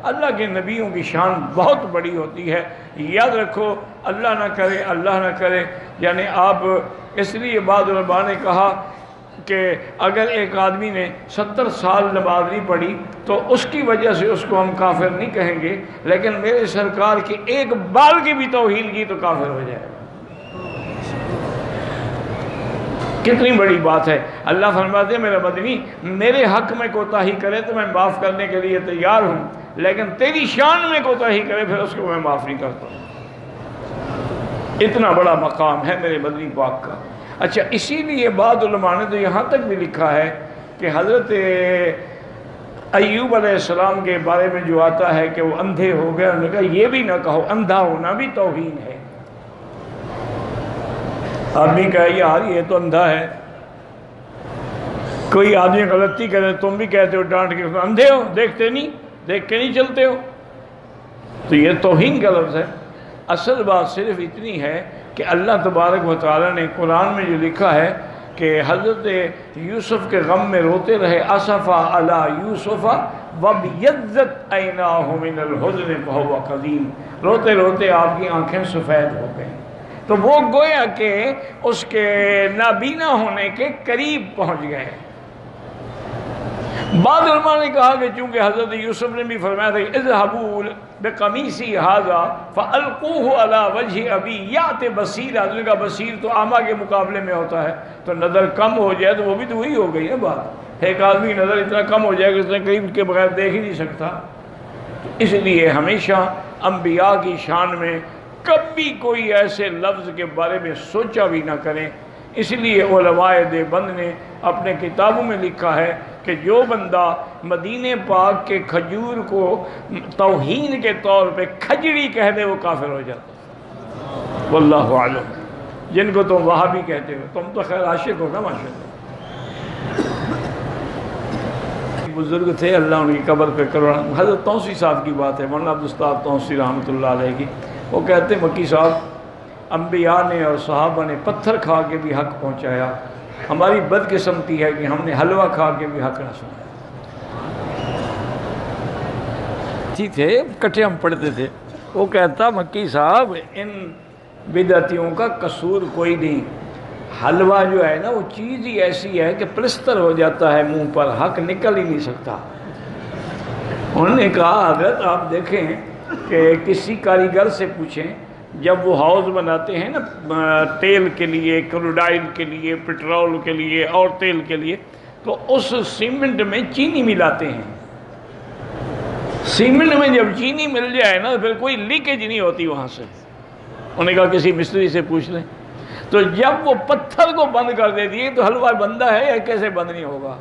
اللہ کے نبیوں کی شان بہت بڑی ہوتی ہے، یاد رکھو، اللہ نہ کرے، اللہ نہ کرے، یعنی آپ اس لیے بعض علماء نے کہا کہ اگر ایک آدمی نے 70 سال نماز نہیں پڑھی تو اس کی وجہ سے اس کو ہم کافر نہیں کہیں گے، لیکن میرے سرکار کی ایک بال کی بھی توہین کی تو کافر ہو جائے گا۔ کتنی بڑی بات ہے۔ اللہ فرماتے ہیں میرا مدنی میرے حق میں کوتاہی کرے تو میں معاف کرنے کے لیے تیار ہوں، لیکن تیری شان میں کوتاہی کرے پھر اس کو میں معاف نہیں کرتا۔ اتنا بڑا مقام ہے میرے مدنی پاک کا۔ اچھا، اسی لیے بعض علماء نے تو یہاں تک بھی لکھا ہے کہ حضرت ایوب علیہ السلام کے بارے میں جو آتا ہے کہ وہ اندھے ہو گئے، انہوں نے کہا یہ بھی نہ کہو، اندھا ہونا بھی توہین ہے۔ آدمی کہے یار یہ تو اندھا ہے، کوئی آدمی غلطی کرے تم بھی کہتے ہو ڈانٹ کے اندھے ہو، دیکھتے نہیں، دیکھ کے نہیں چلتے ہو، تو یہ توہین کا لفظ ہے۔ اصل بات صرف اتنی ہے کہ اللہ تبارک و تعالیٰ نے قرآن میں جو لکھا ہے کہ حضرت یوسف کے غم میں روتے رہے، اسفا علی یوسف وابیضت عیناہ من الحزن فہو کظیم، روتے روتے آپ کی آنکھیں سفید ہو گئیں، تو وہ گویا کہ اس کے نابینا ہونے کے قریب پہنچ گئے۔ بعض علماء نے کہا کہ چونکہ حضرت یوسف نے بھی فرمایا تھا کہ اذهبوا بقمیصی ھذا فالقوه علی وجه ابی یأت بصیرا، نے کہا بصیر تو اعمیٰ کے مقابلے میں ہوتا ہے، تو نظر کم ہو جائے تو وہ بھی تو وہی ہو گئی ہے بات، ایک آدمی نظر اتنا کم ہو جائے کہ اس نے قریب کے بغیر دیکھ ہی نہیں سکتا۔ اس لیے ہمیشہ انبیاء کی شان میں کبھی کوئی ایسے لفظ کے بارے میں سوچا بھی نہ کریں۔ اس لیے علماء دیوبند نے اپنے کتابوں میں لکھا ہے کہ جو بندہ مدینہ پاک کے کھجور کو توہین کے طور پہ کھجڑی کہہ دے وہ کافر ہو جاتا۔ واللہ اعلم۔ جن کو تم وہابی کہتے ہو، تم تو خیر عاشق ہو نا ماشاءاللہ۔ بزرگ تھے، اللہ ان کی قبر پہ کروڑا، حضرت توسی صاحب کی بات ہے، مولانا عبدالستار توسی رحمۃ اللہ علیہ کی، وہ کہتے ہیں مکی صاحب انبیاء نے اور صحابہ نے پتھر کھا کے بھی حق پہنچایا، ہماری بدقسمتی ہے کہ ہم نے حلوہ کھا کے بھی حق نہ سنا۔ ٹھیک تھے، کٹھے ہم پڑھتے تھے، وہ کہتا مکی صاحب ان بدعتیوں کا قصور کوئی نہیں، حلوہ جو ہے نا وہ چیز ہی ایسی ہے کہ پلستر ہو جاتا ہے منہ پر، حق نکل ہی نہیں سکتا۔ انہوں نے کہا حضرت آپ دیکھیں کہ کسی کاریگر سے پوچھیں، جب وہ ہاؤس بناتے ہیں نا تیل کے لیے، کروڈائل کے لیے، پٹرول کے لیے اور تیل کے لیے، تو اس سیمنٹ میں چینی ملاتے ہیں۔ سیمنٹ میں جب چینی مل جائے نا پھر کوئی لیکیج نہیں ہوتی وہاں سے۔ انہوں نے کہا کسی مستری سے پوچھ لیں۔ تو جب وہ پتھر کو بند کر دے دیے تو حلوہ بندہ ہے یا کیسے بند نہیں ہوگا؟